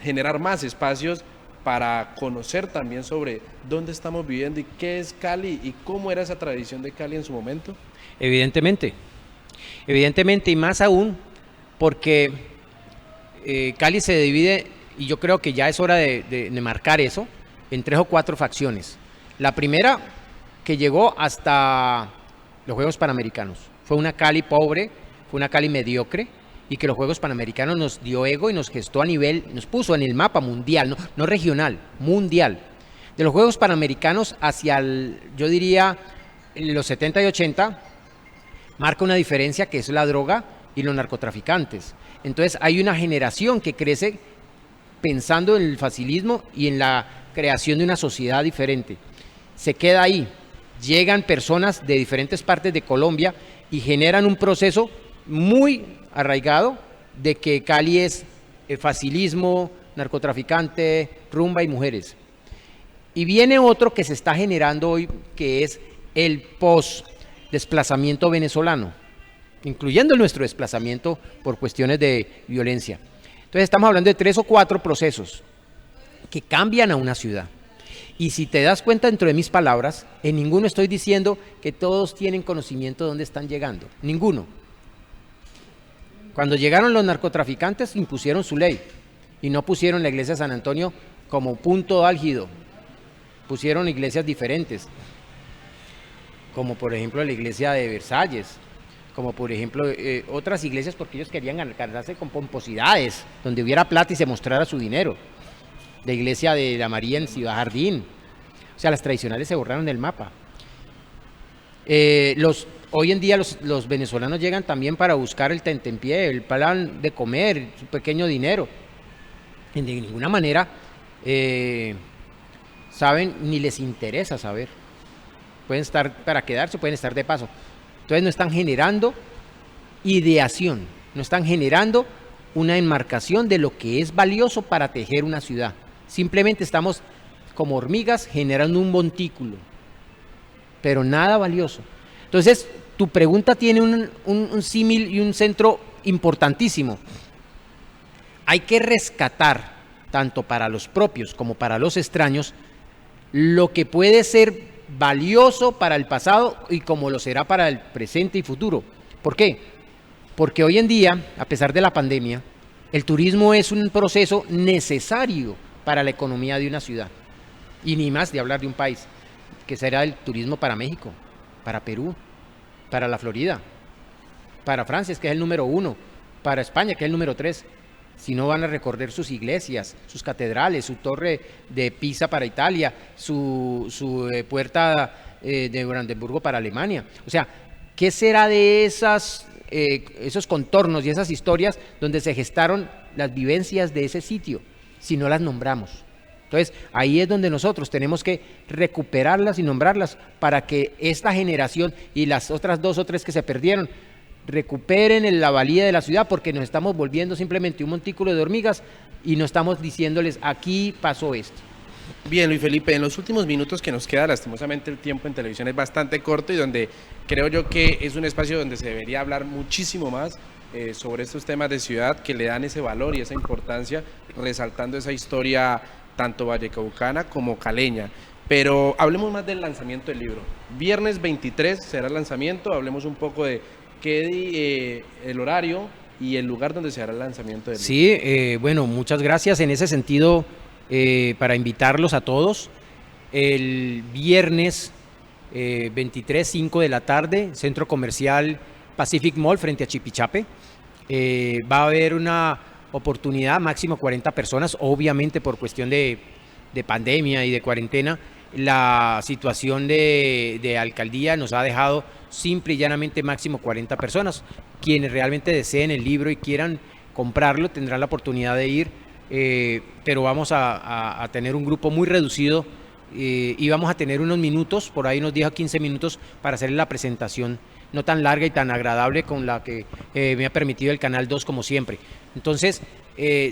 generar más espacios para conocer también sobre dónde estamos viviendo y qué es Cali y cómo era esa tradición de Cali en su momento. Evidentemente, y más aún porque Cali se divide, y yo creo que ya es hora de marcar eso, en 3 o 4 facciones. La primera, que llegó hasta los Juegos Panamericanos, fue una Cali pobre, fue una Cali mediocre, y que los Juegos Panamericanos nos dio ego y nos gestó a nivel, nos puso en el mapa mundial, no regional, mundial. De los Juegos Panamericanos hacia yo diría, los 70 y 80, marca una diferencia que es la droga y los narcotraficantes. Entonces hay una generación que crece pensando en el facilismo y en la creación de una sociedad diferente. Se queda ahí, llegan personas de diferentes partes de Colombia y generan un proceso muy arraigado de que Cali es facilismo, narcotraficante, rumba y mujeres. Y viene otro que se está generando hoy, que es el post-desplazamiento venezolano, incluyendo nuestro desplazamiento por cuestiones de violencia. Entonces estamos hablando de 3 o 4 procesos. que cambian a una ciudad. Y si te das cuenta dentro de mis palabras, en ninguno estoy diciendo que todos tienen conocimiento de dónde están llegando, ninguno. Cuando llegaron los narcotraficantes impusieron su ley y no pusieron la iglesia de San Antonio como punto álgido, pusieron iglesias diferentes, como por ejemplo la iglesia de Versalles, como por ejemplo otras iglesias, porque ellos querían ganarse con pomposidades, donde hubiera plata y se mostrara su dinero. La iglesia de la María en Ciudad Jardín, o sea, las tradicionales se borraron del mapa. Hoy en día los venezolanos llegan también para buscar el tentempié, el plan de comer, su pequeño dinero. Y de ninguna manera saben ni les interesa saber. Pueden estar para quedarse, pueden estar de paso. Entonces no están generando ideación, no están generando una enmarcación de lo que es valioso para tejer una ciudad. Simplemente estamos como hormigas generando un montículo, pero nada valioso. Entonces, tu pregunta tiene un símil y un centro importantísimo. Hay que rescatar, tanto para los propios como para los extraños, lo que puede ser valioso para el pasado y como lo será para el presente y futuro. ¿Por qué? Porque hoy en día, a pesar de la pandemia, el turismo es un proceso necesario para la economía de una ciudad. Y ni más de hablar de un país, que será el turismo para México, para Perú, para la Florida, para Francia, que es el número 1, para España, que es el número 3. Si no van a recorrer sus iglesias, sus catedrales, su torre de Pisa para Italia, su puerta de Brandenburgo para Alemania. O sea, ¿qué será de esos contornos y esas historias donde se gestaron las vivencias de ese sitio, si no las nombramos? Entonces, ahí es donde nosotros tenemos que recuperarlas y nombrarlas para que esta generación y las otras 2 o 3 que se perdieron recuperen la valía de la ciudad, porque nos estamos volviendo simplemente un montículo de hormigas y no estamos diciéndoles aquí pasó esto. Bien, Luis Felipe, en los últimos minutos que nos queda, lastimosamente el tiempo en televisión es bastante corto y donde creo yo que es un espacio donde se debería hablar muchísimo más sobre estos temas de ciudad que le dan ese valor y esa importancia, resaltando esa historia tanto vallecaucana como caleña. Pero hablemos más del lanzamiento del libro. Viernes 23 será el lanzamiento, hablemos un poco de el horario y el lugar donde se hará el lanzamiento del libro. Sí, bueno, muchas gracias en ese sentido para invitarlos a todos. El viernes 23, 5 de la tarde, Centro Comercial Pacific Mall frente a Chipichape. Va a haber una oportunidad, máximo 40 personas, obviamente por cuestión de pandemia y de cuarentena. La situación de alcaldía nos ha dejado simple y llanamente máximo 40 personas. Quienes realmente deseen el libro y quieran comprarlo tendrán la oportunidad de ir, pero vamos a tener un grupo muy reducido y vamos a tener unos minutos, por ahí unos 10 a 15 minutos para hacer la presentación no tan larga y tan agradable con la que me ha permitido el Canal 2 como siempre. Entonces,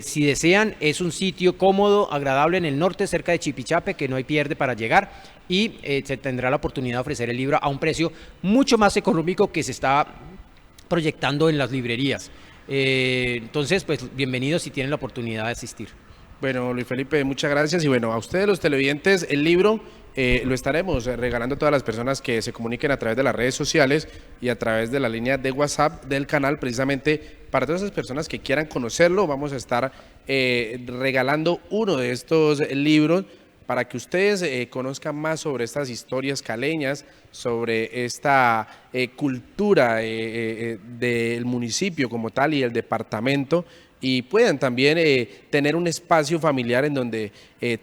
si desean, es un sitio cómodo, agradable en el norte, cerca de Chipichape, que no hay pierde para llegar, y se tendrá la oportunidad de ofrecer el libro a un precio mucho más económico que se está proyectando en las librerías. Entonces, pues bienvenidos si tienen la oportunidad de asistir. Bueno, Luis Felipe, muchas gracias. Y bueno, a ustedes los televidentes, el libro lo estaremos regalando a todas las personas que se comuniquen a través de las redes sociales y a través de la línea de WhatsApp del canal, precisamente para todas esas personas que quieran conocerlo. Vamos a estar regalando uno de estos libros para que ustedes conozcan más sobre estas historias caleñas, sobre esta cultura del municipio como tal y el departamento, y puedan también tener un espacio familiar en donde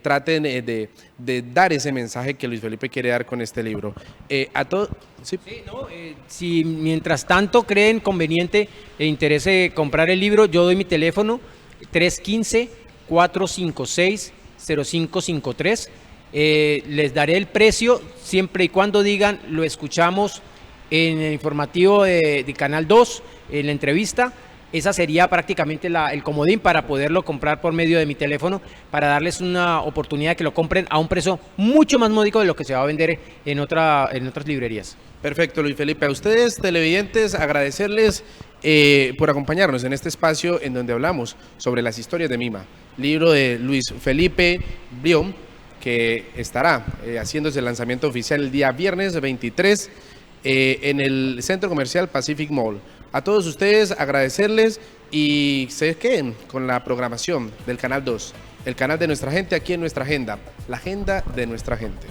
traten de dar ese mensaje que Luis Felipe quiere dar con este libro. A todos. ¿Sí? Sí, no, si mientras tanto creen conveniente e interese comprar el libro, yo doy mi teléfono 315-456-0553. Les daré el precio siempre y cuando digan lo escuchamos en el informativo de Canal 2, en la entrevista. Esa sería prácticamente el comodín para poderlo comprar por medio de mi teléfono, para darles una oportunidad de que lo compren a un precio mucho más módico de lo que se va a vender en otras librerías. Perfecto, Luis Felipe. A ustedes, televidentes, agradecerles por acompañarnos en este espacio en donde hablamos sobre las historias de Mima. libro de Luis Felipe Brión, que estará haciéndose el lanzamiento oficial el día viernes 23 en el Centro Comercial Pacific Mall. A todos ustedes agradecerles y se queden con la programación del Canal 2, el canal de nuestra gente aquí en nuestra agenda, la agenda de nuestra gente.